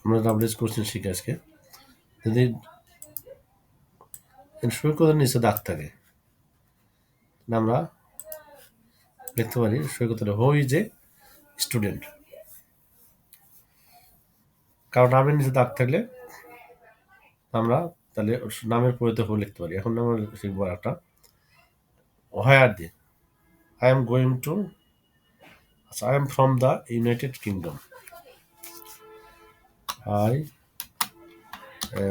আমরা WS question শিখি আজকে। যদি সৈকতের নিচে দাগ থাকে আমরা লিখতে পারি সৈকতের হু ইজ এ স্টুডেন্ট, কারণ নামের নিচে দাগ থাকলে আমরা তাহলে নামের পরিতে হু লিখতে পারি। এখন আমরা শিখবো একটা হোয়ার দিয়ে আই এম গোয়িং টু, আচ্ছা I am from the United Kingdom, I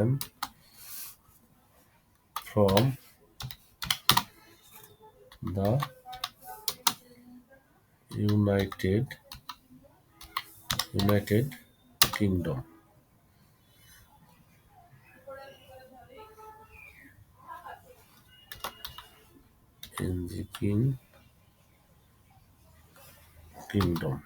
am from the United Kingdom. in the kingdom.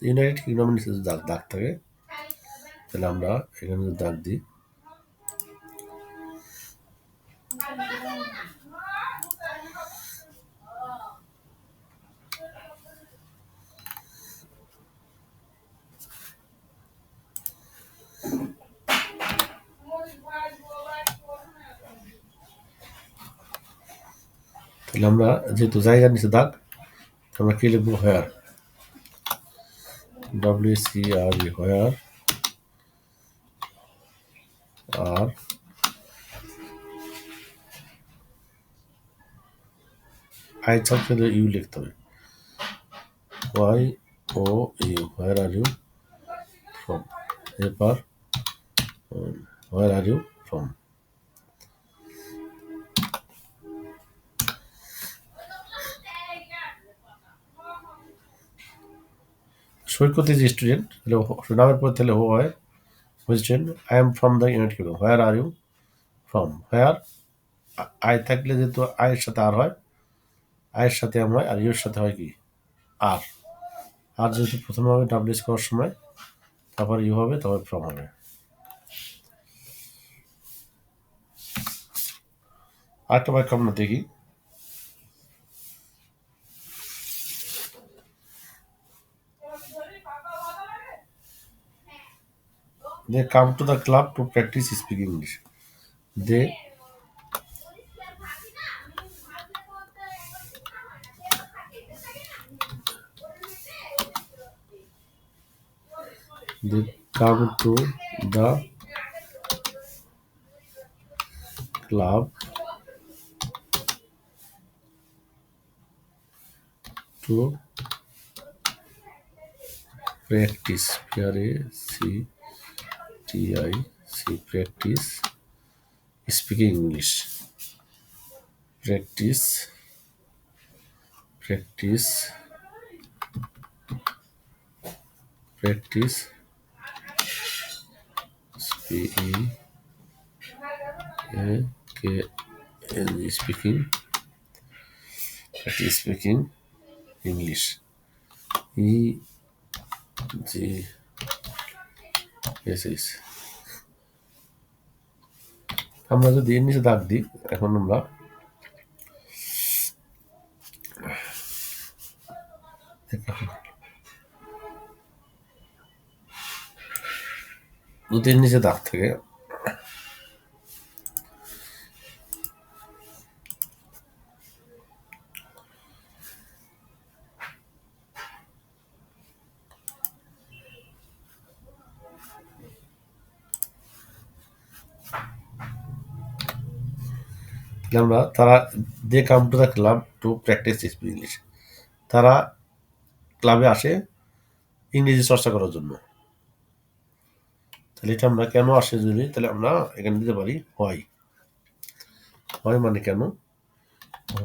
United কিংডমের নিচে যদি দাগ থাকে তাহলে আমরা এখানে যদি দাগ দিই তাহলে আমরা যেহেতু জায়গার নিচে দাগ আমরা কি লিখবো হোয়ার, WCRE হোয়ার আর আই থাকলে ইউ লিখতে হবে, YOU where are you from, এরপর where are you from. Saikat is student, তাহলে নামের পর তাহলে হো হয় student, I am from the United Kingdom, where are you from, where I থাকলে যেহেতু আয়ের সাথে আর হয়, আয়ের সাথে এম হয়, আর ইউর সাথে হয় কি আর, আর যেহেতু প্রথমে হবে ডাব্লিউএস করার সময়, তারপর ইউ হবে, তারপর ফ্রম হবে। আরেকটা বাক্য আমরা দেখি, they come to the club to practice speaking English. They come to the club to practice, practice speaking English. Practice speaking English. EGSS. আমরা যদি এর নিচে দাগ দিই, এখন আমরা যদি এর নিচে দাগ থাকে আমরা তারা they come to the club to practice speaking English, তারা ক্লাবে আসে ইংরেজি চর্চা করার জন্য। তাহলে এটা আমরা কেন আসে যদি, তাহলে আমরা এখানে দিতে পারি হয়, হয় মানে কেন,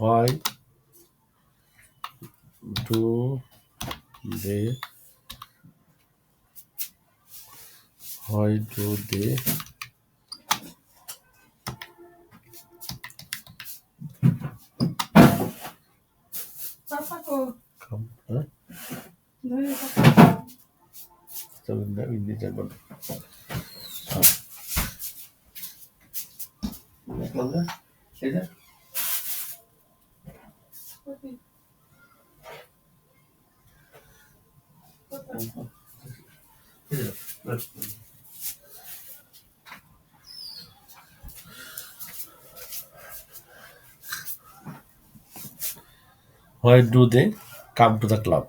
হয় do they Why do they come? Huh? So we need that one. Is it? Why do they come to the club?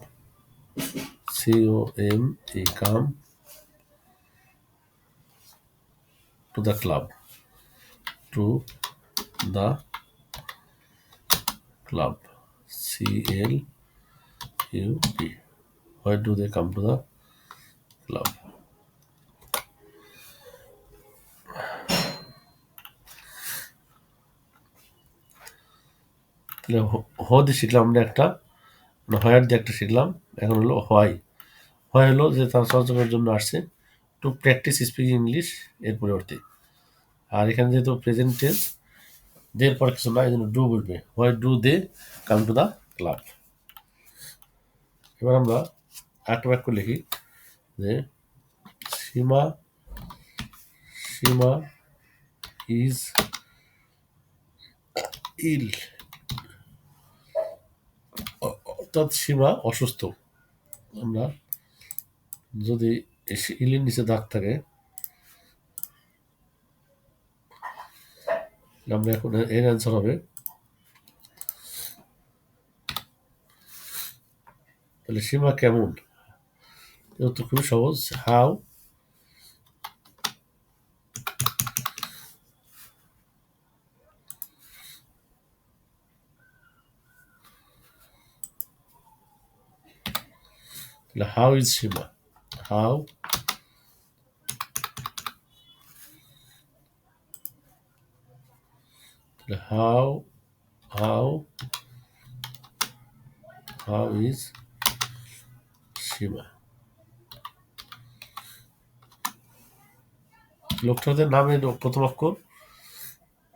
COME, come to the club. To the club. CLUB. Why do they come to the club? তাহলে হ দিয়ে শিখলাম আমরা একটা, where দিয়ে একটা শিখলাম। এখন হলো হোয়াই। হোয়াই হলো যে তারা চর্চা করার জন্য আসছে, টু প্র্যাকটিস স্পিকিং ইংলিশ এর পরিবর্তে। আর এখানে যেহেতু প্রেজেন্ট টেন্স, দের পর কিছু না, এই জন্য ডু বলবে। Why do they come to the club. এবার আমরা একটা বাক্য লিখি যে সীমা সীমা ইজ ইল, অর্থাৎ সীমা অসুস্থ। আমরা যদি ইলের নিচে দাগ থাকে, আমরা এখন এর অ্যান্সার হবে, তাহলে সীমা কেমন? তো খুবই সহজ। হাউ তাহলে হাউ ইজ সীমা, হাউ তাহলে হাউ হাউ হাউ ইজ সীমা। লোকটাদের নামে প্রথম অক্ষর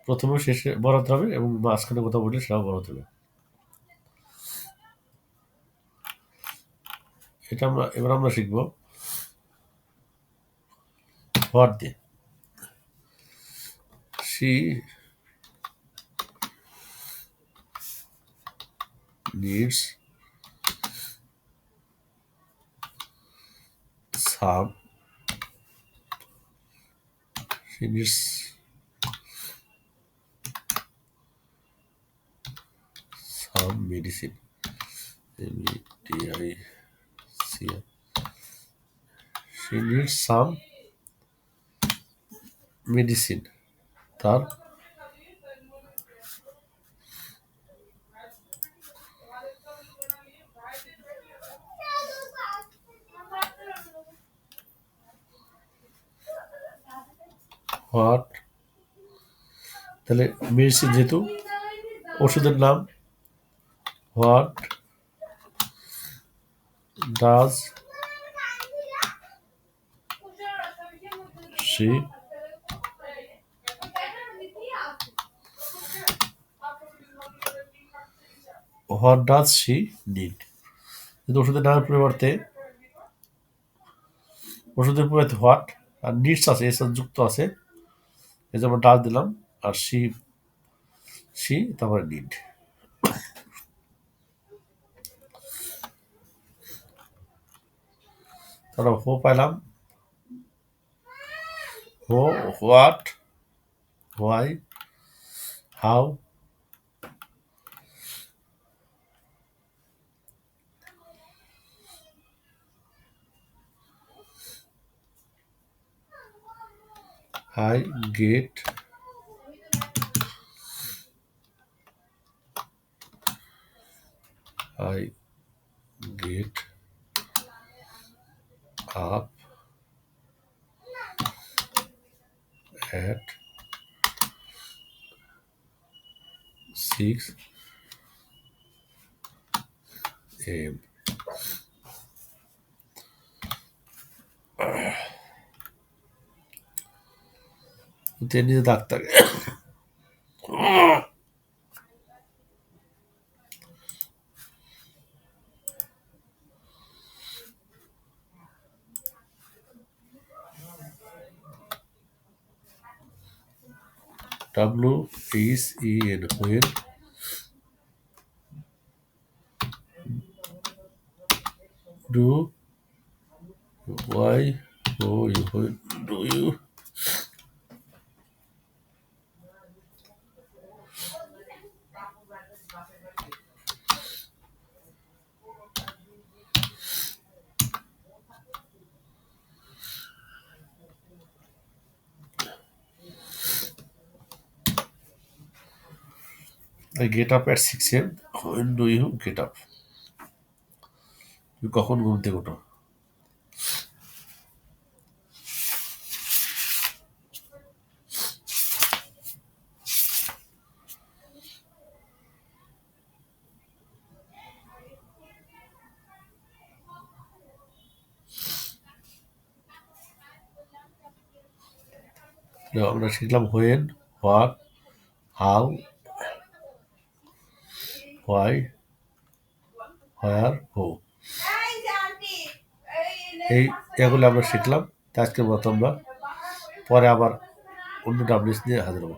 প্রথমে শেষে বরাতে হবে এবং মাঝখানে কথা বললে সেটাও বরাতে হবে। এটা আমরা এবার আমরা শিখবো হোয়াট দিয়ে। She needs some she needs some medicine, MEDICN। She needs some medicine, তার হোয়াট, তাহলে মেডিসিন যেহেতু ওষুধের নাম, what does she what does she need. কিন্তু ওষুধের পরিবর্তে হোয়াট আর নিডস আছে, এর সাথে যুক্ত আছে, এই যে আমরা ডাল দিলাম, আর শি তারপরে নিড। তারপর হো পাইলাম, হো, what, why, how, I get, I get up at 6 AM। তে নিজে দাগ থাকে। WHEN when, do, why, who, you, when do you, I get up at 6 a.m. When do you get up? তুমি কখন ঘুম থেকে ওঠো? আমরা শিখলাম when, what, how, why, where, who। এই এগুলো আমরা শিখলাম। তা আজকের মতো আমরা পরে আবার অন্য ডাব্লিউএস নিয়ে হাজির হবো।